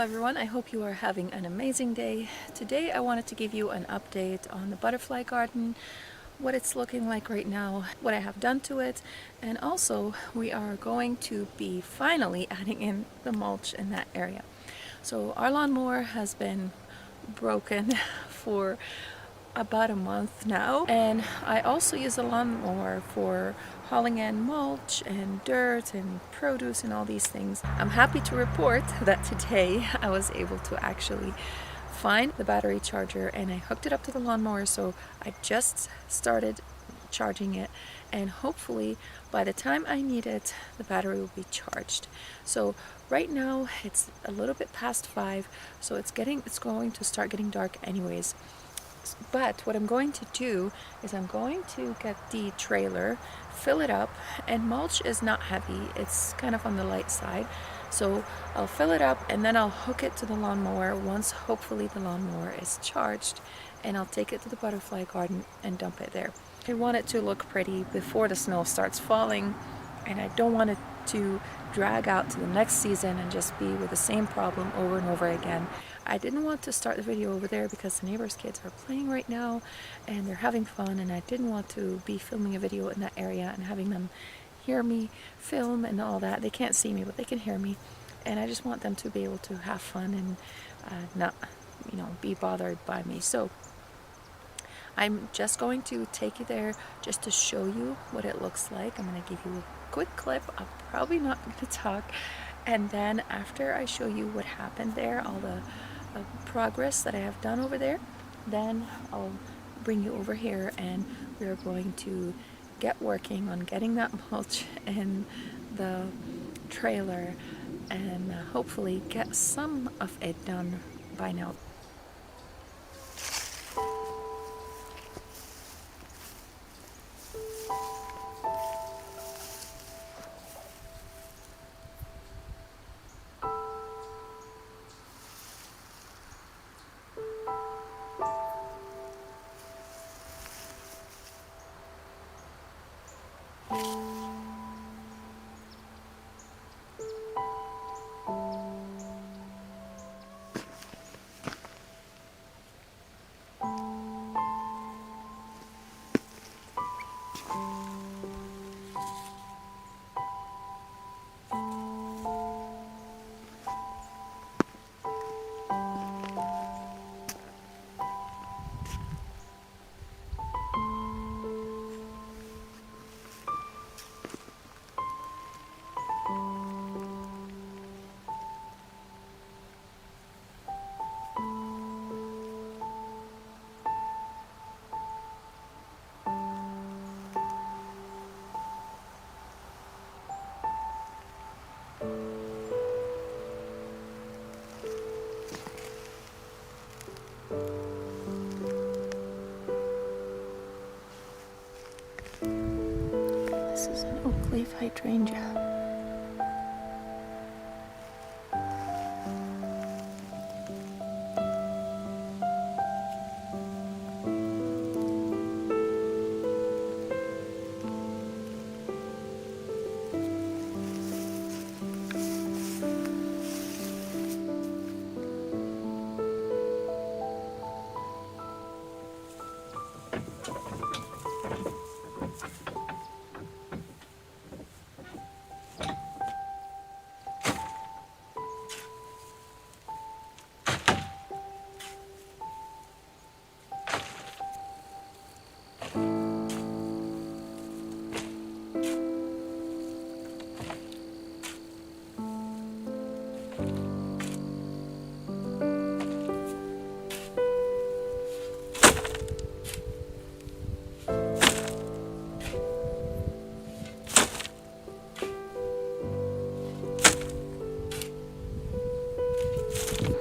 everyone, I hope you are having an amazing day. Today I wanted to give you an update on the butterfly garden, what it's looking like right now, what I have done to it, and also we are going to be finally adding in the mulch in that area. So our lawnmower has been broken for about a month now, and I also use a lawnmower for hauling in mulch and dirt and produce and all these things. I'm happy to report that today I was able to actually find the battery charger and I hooked it up to the lawnmower, so I just started charging it, and hopefully by the time I need it the battery will be charged. So right now it's a little bit past 5, so it's going to start getting dark anyways. But what I'm going to do is I'm going to get the trailer, fill it up, and mulch is not heavy, it's kind of on the light side. So I'll fill it up and then I'll hook it to the lawnmower once hopefully the lawnmower is charged, and I'll take it to the butterfly garden and dump it there. I want it to look pretty before the snow starts falling, and I don't want it to drag out to the next season and just be with the same problem over and over again. I didn't want to start the video over there because the neighbors' kids are playing right now and they're having fun, and I didn't want to be filming a video in that area and having them hear me film and all that. They can't see me, but they can hear me, and I just want them to be able to have fun and not, be bothered by me. So I'm just going to take you there just to show you what it looks like. I'm going to give you a quick clip. I'm probably not going to talk, and then after I show you what happened there, all the progress that I have done over there, then I'll bring you over here and we're going to get working on getting that mulch in the trailer and hopefully get some of it done by now. This is an oak leaf hydrangea.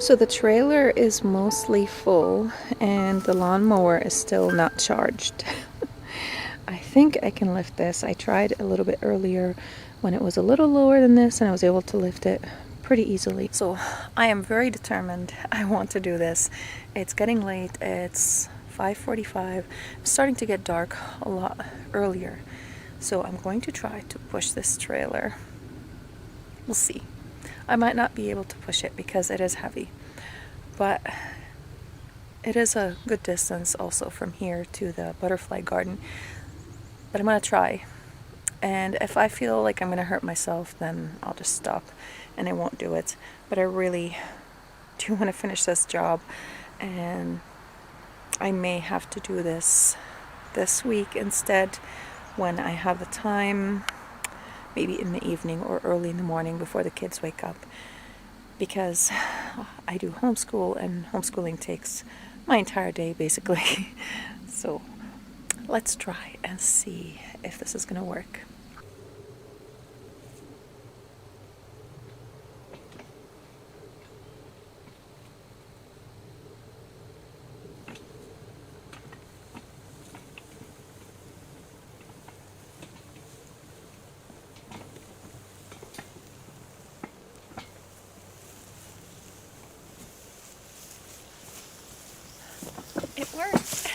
So the trailer is mostly full and the lawnmower is still not charged. I think I can lift this. I tried a little bit earlier when it was a little lower than this and I was able to lift it pretty easily. So I am very determined. I want to do this. It's getting late. It's 5:45. It's starting to get dark a lot earlier. So I'm going to try to push this trailer. We'll see. I might not be able to push it because it is heavy, but it is a good distance also from here to the butterfly garden. But I'm going to try. And if I feel like I'm going to hurt myself, then I'll just stop and I won't do it. But I really do want to finish this job, and I may have to do this week instead when I have the time, maybe in the evening or early in the morning before the kids wake up, because I do homeschool and homeschooling takes my entire day basically. So let's try and see if this is going to work. It worked.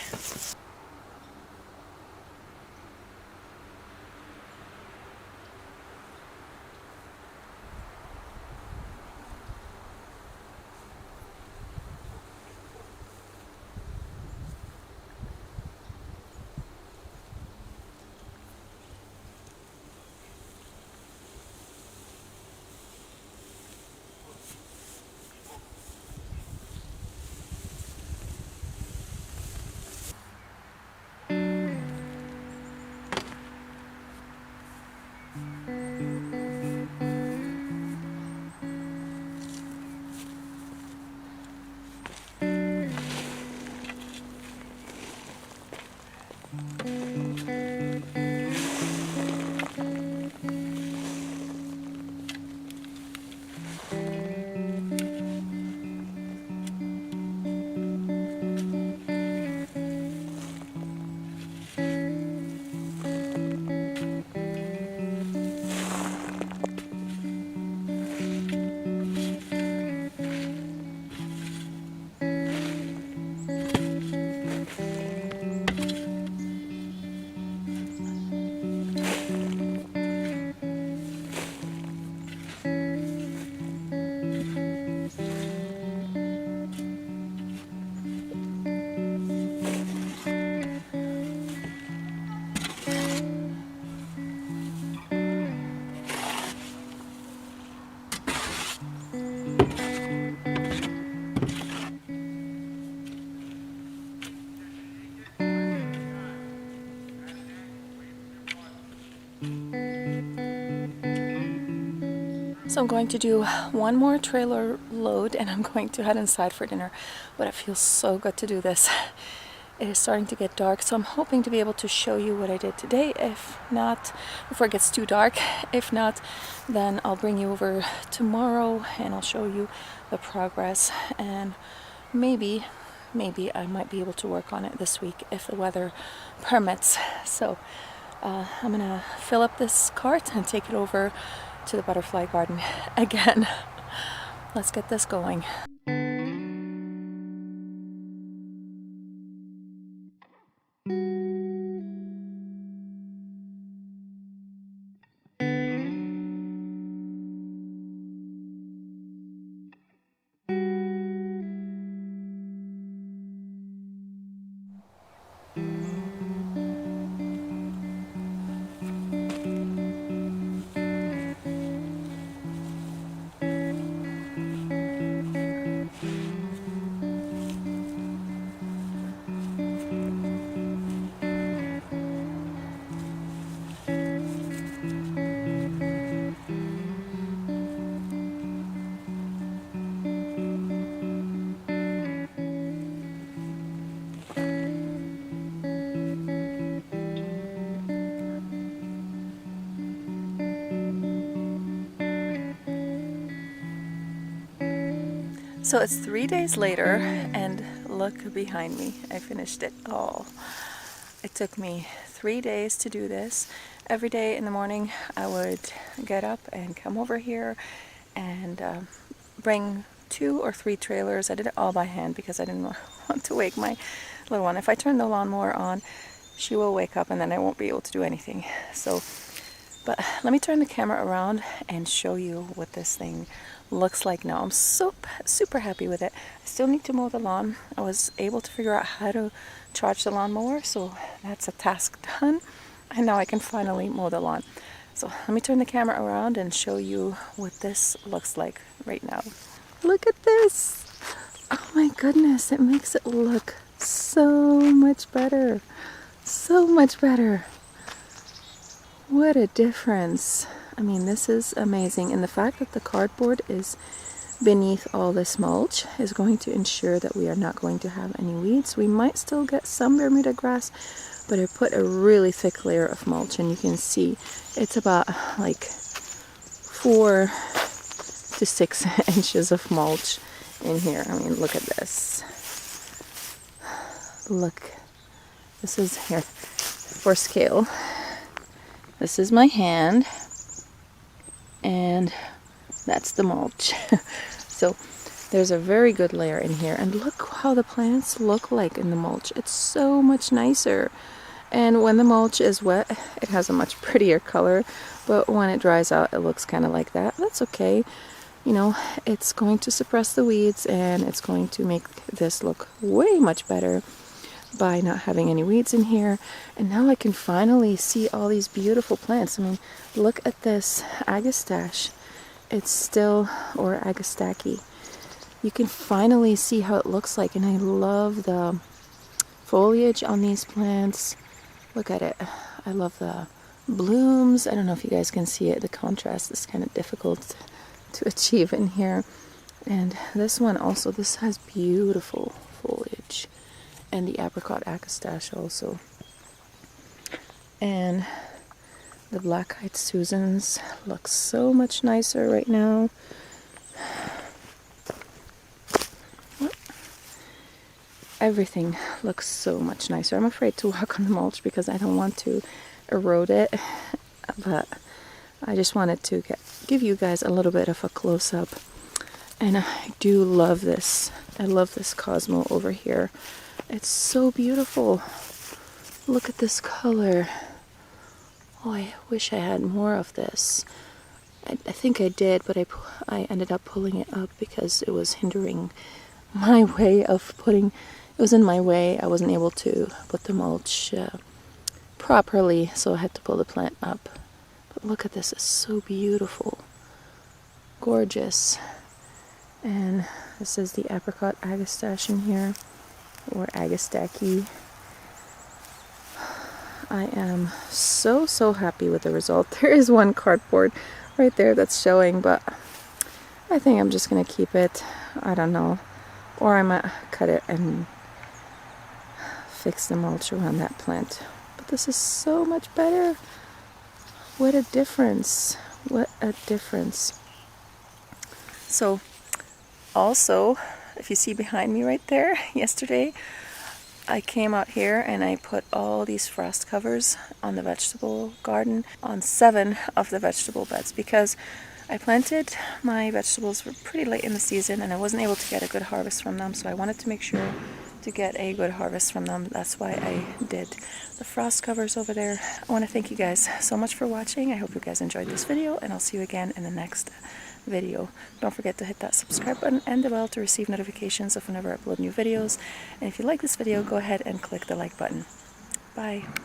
So I'm going to do one more trailer load and I'm going to head inside for dinner. But it feels so good to do this. It is starting to get dark, so I'm hoping to be able to show you what I did today. If not, before it gets too dark. If not, then I'll bring you over tomorrow and I'll show you the progress. And maybe I might be able to work on it this week if the weather permits. So I'm gonna fill up this cart and take it over to the butterfly garden again. Let's get this going. So it's 3 days later, and look behind me. I finished it all. It took me 3 days to do this. Every day in the morning, I would get up and come over here and bring 2 or 3 trailers. I did it all by hand because I didn't want to wake my little one. If I turn the lawnmower on, she will wake up and then I won't be able to do anything. So, but let me turn the camera around and show you what this thing looks like now. I'm so super happy with it. I still need to mow the lawn. I was able to figure out how to charge the lawnmower, so that's a task done. And now I can finally mow the lawn. So let me turn the camera around and show you what this looks like right now. Look at this! Oh my goodness, it makes it look so much better. So much better. What a difference. I mean, this is amazing. And the fact that the cardboard is beneath all this mulch is going to ensure that we are not going to have any weeds. We might still get some Bermuda grass, but I put a really thick layer of mulch, and you can see it's about like 4 to 6 inches of mulch in here. I mean, look at this. Look, this is here for scale. This is my hand, and that's the mulch. So there's a very good layer in here, and look how the plants look like in the mulch. It's so much nicer. And when the mulch is wet, it has a much prettier color, but when it dries out, it looks kind of like that. That's okay. You know, it's going to suppress the weeds, and it's going to make this look way much better by not having any weeds in here. And now I can finally see all these beautiful plants. I mean, look at this agastache. It's still, or agastachy. You can finally see how it looks like, and I love the foliage on these plants. Look at it. I love the blooms. I don't know if you guys can see it. The contrast is kind of difficult to achieve in here. And this one also, this has beautiful foliage. And the apricot agastache also. And the black-eyed Susans look so much nicer right now. Everything looks so much nicer. I'm afraid to walk on the mulch because I don't want to erode it, but I just wanted to give you guys a little bit of a close-up. And I do love this. I love this Cosmo over here. It's so beautiful. Look at this color. Oh, I wish I had more of this. I think I did, but I ended up pulling it up because it was hindering my way of putting. It was in my way. I wasn't able to put the mulch properly, so I had to pull the plant up. But look at this, it's so beautiful. Gorgeous. And this is the apricot agastache in here, or agastachy. I am so happy with the result. There is one cardboard right there that's showing, but I think I'm just going to keep it. I don't know. Or I might cut it and fix the mulch around that plant. But this is so much better. What a difference. What a difference. So also, if you see behind me right there, yesterday I came out here and I put all these frost covers on the vegetable garden on 7 of the vegetable beds, because I planted my vegetables pretty late in the season and I wasn't able to get a good harvest from them, so I wanted to make sure to get a good harvest from them. That's why I did the frost covers over there. I want to thank you guys so much for watching. I hope you guys enjoyed this video, and I'll see you again in the next video. Don't forget to hit that subscribe button and the bell to receive notifications of whenever I upload new videos. And if you like this video, go ahead and click the like button. Bye.